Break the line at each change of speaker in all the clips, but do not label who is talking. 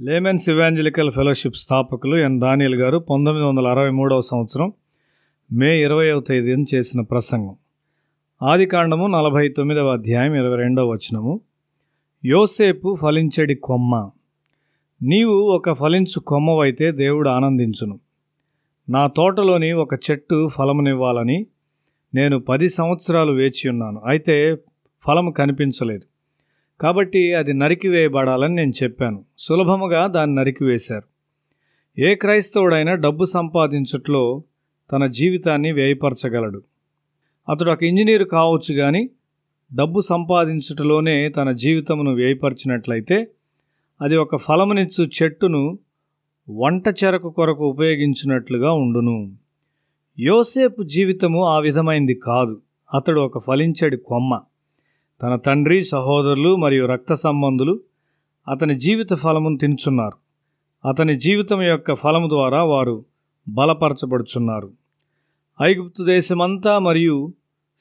Laymen's evangelical fellowship స్థాపకులు ఎన్ దానియేల్ గారు 1963వ సంవత్సరం మే 20వ తేదీన చేసిన ప్రసంగం. ఆదికాండము 49వ అధ్యాయం 22వ వచనము. యోసేపు ఫలించెడి కొమ్మ. నీవు ఒక ఫలించు కొమ్మవైతే దేవుడు ఆనందించును. నా తోటలోని ఒక చెట్టు ఫలమునివ్వాలని నేను 10 సంవత్సరాలు వేచియున్నాను, అయితే ఫలము కనిపించలేదు. కాబట్టి అది నరికివేయబడాలని నేను చెప్పాను. సులభముగా దాన్ని నరికివేశారు. ఏ క్రైస్తవుడైనా డబ్బు సంపాదించుట్లో తన జీవితాన్ని వ్యయపరచగలడు. అతడు ఒక ఇంజనీరు కావచ్చు, కానీ డబ్బు సంపాదించుటలోనే తన జీవితమును వ్యయపరిచినట్లయితే అది ఒక ఫలమునిచ్చు చెట్టును వంట చెరకు కొరకు ఉపయోగించినట్లుగా ఉండును. యోసేపు జీవితము ఆ విధమైంది కాదు. అతడు ఒక ఫలించెడి కొమ్మ. తన తండ్రి, సహోదరులు మరియు రక్త సంబంధులు అతని జీవిత ఫలమును తినుచున్నారు. అతని జీవితం యొక్క ఫలము ద్వారా వారు బలపరచబడుచున్నారు. ఐగుప్తు దేశమంతా మరియు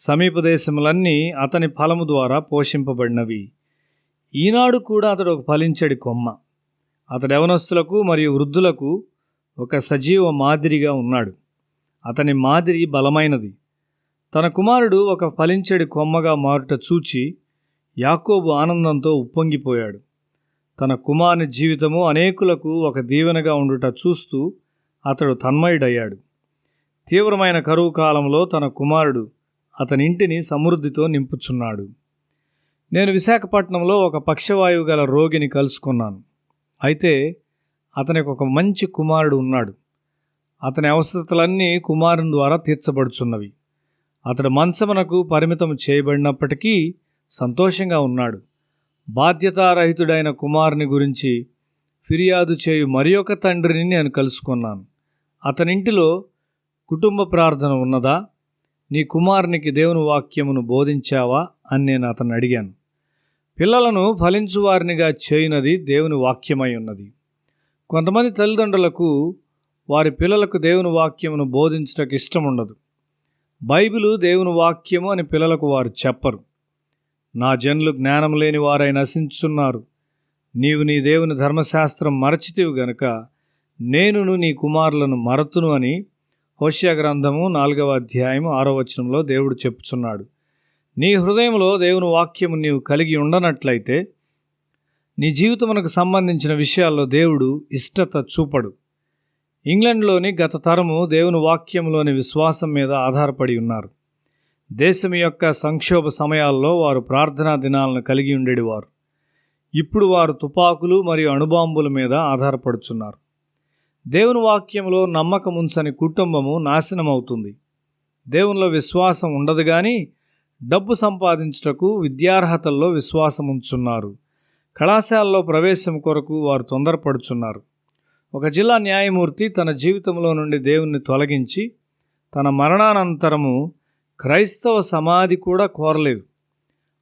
సమీప దేశములన్నీ అతని ఫలము ద్వారా పోషింపబడినవి. ఈనాడు కూడా అతడు ఒక ఫలించెడి కొమ్మ. అతడు యవనస్తులకు మరియు వృద్ధులకు ఒక సజీవ మాదిరిగా ఉన్నాడు. అతని మాదిరి బలమైనది. తన కుమారుడు ఒక ఫలించెడి కొమ్మగా మారుట చూచి యాకోబు ఆనందంతో ఉప్పొంగిపోయాడు. తన కుమారుని జీవితము అనేకులకు ఒక దీవెనగా ఉండుట చూస్తూ అతడు తన్మయుడయ్యాడు. తీవ్రమైన కరువు కాలంలో తన కుమారుడు అతని ఇంటిని సమృద్ధితో నింపుచున్నాడు. నేను విశాఖపట్నంలో ఒక పక్షవాయువు గల రోగిని కలుసుకున్నాను. అయితే అతనికి ఒక మంచి కుమారుడు ఉన్నాడు. అతని అవసరతలన్నీ కుమారుని ద్వారా తీర్చబడుచున్నవి. అతడు మంచమునకు పరిమితం చేయబడినప్పటికీ సంతోషంగా ఉన్నాడు. బాధ్యతారహితుడైన కుమారుని గురించి ఫిర్యాదు చేయు మరి ఒక తండ్రిని నేను కలుసుకున్నాను. అతనింటిలో కుటుంబ ప్రార్థన ఉన్నదా? నీ కుమారునికి దేవుని వాక్యమును బోధించావా అని నేను అతన్ని అడిగాను. పిల్లలను ఫలించువారినిగా చేయునది దేవుని వాక్యమై ఉన్నది. కొంతమంది తల్లిదండ్రులకు వారి పిల్లలకు దేవుని వాక్యమును బోధించటకు ఇష్టం ఉండదు. బైబిలు దేవుని వాక్యము అని పిల్లలకు వారు చెప్పరు. నా జనులు జ్ఞానం లేని వారై నశించున్నారు. నీవు నీ దేవుని ధర్మశాస్త్రం మరచితివి గనుక నేనును నీ కుమారులను మరతును అని హోషేయ గ్రంథము 4వ అధ్యాయం 6వ వచనంలో దేవుడు చెప్పుచున్నాడు. నీ హృదయంలో దేవుని వాక్యము నీవు కలిగి ఉండనట్లయితే నీ జీవితమునకు సంబంధించిన విషయాల్లో దేవుడు ఇష్టత చూపడు. ఇంగ్లండ్లోని గత తరము దేవుని వాక్యంలోని విశ్వాసం మీద ఆధారపడి ఉన్నారు. దేశం యొక్క సంక్షోభ సమయాల్లో వారు ప్రార్థనా దినాలను కలిగి ఉండేవారు. ఇప్పుడు వారు తుపాకులు మరియు అణుబాంబుల మీద ఆధారపడుచున్నారు. దేవుని వాక్యంలో నమ్మకం ఉంచని కుటుంబము నాశనమవుతుంది. దేవునిలో విశ్వాసం ఉండదు, కానీ డబ్బు సంపాదించుటకు విద్యార్హతల్లో విశ్వాసం ఉంచున్నారు. కళాశాలలో ప్రవేశం కొరకు వారు తొందరపడుచున్నారు. ఒక జిల్లా న్యాయమూర్తి తన జీవితంలో నుండి దేవుణ్ణి తొలగించి తన మరణానంతరము క్రైస్తవ సమాధి కూడా కోరలేదు.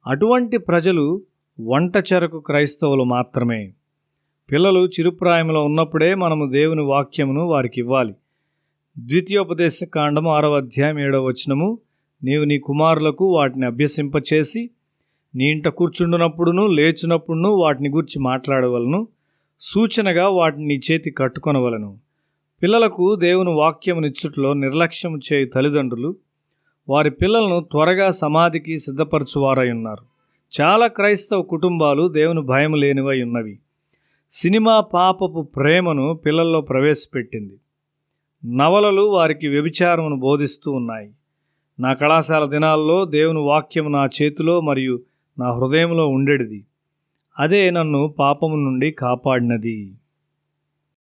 అటువంటి ప్రజలు వంట చెరకు క్రైస్తవులు మాత్రమే. పిల్లలు చిరుప్రాయంలో ఉన్నప్పుడే మనము దేవుని వాక్యమును వారికి ఇవ్వాలి. ద్వితీయోపదేశ కాండము 6వ అధ్యాయం 7వ వచనము. నీవు నీ కుమారులకు వాటిని అభ్యసింపచేసి నీ ఇంట కూర్చుండునప్పుడును లేచినప్పుడును వాటిని గూర్చి మాట్లాడవలను, సూచనగా వాటిని నీ చేతి కట్టుకొనవలను. పిల్లలకు దేవుని వాక్యమునిచ్చుట్లో నిర్లక్ష్యం చేయు తల్లిదండ్రులు వారి పిల్లలను త్వరగా సమాధికి సిద్ధపరచువారై ఉన్నారు. చాలా క్రైస్తవ కుటుంబాలు దేవుని భయం లేనివై ఉన్నవి. సినిమా పాపపు ప్రేమను పిల్లల్లో ప్రవేశపెట్టింది. నవలలు వారికి వ్యభిచారమును బోధిస్తూ ఉన్నాయి. నా కళాశాల దినాల్లో దేవుని వాక్యము నా చేతిలో మరియు నా హృదయంలో ఉండేది. అదే నన్ను పాపము నుండి కాపాడినది.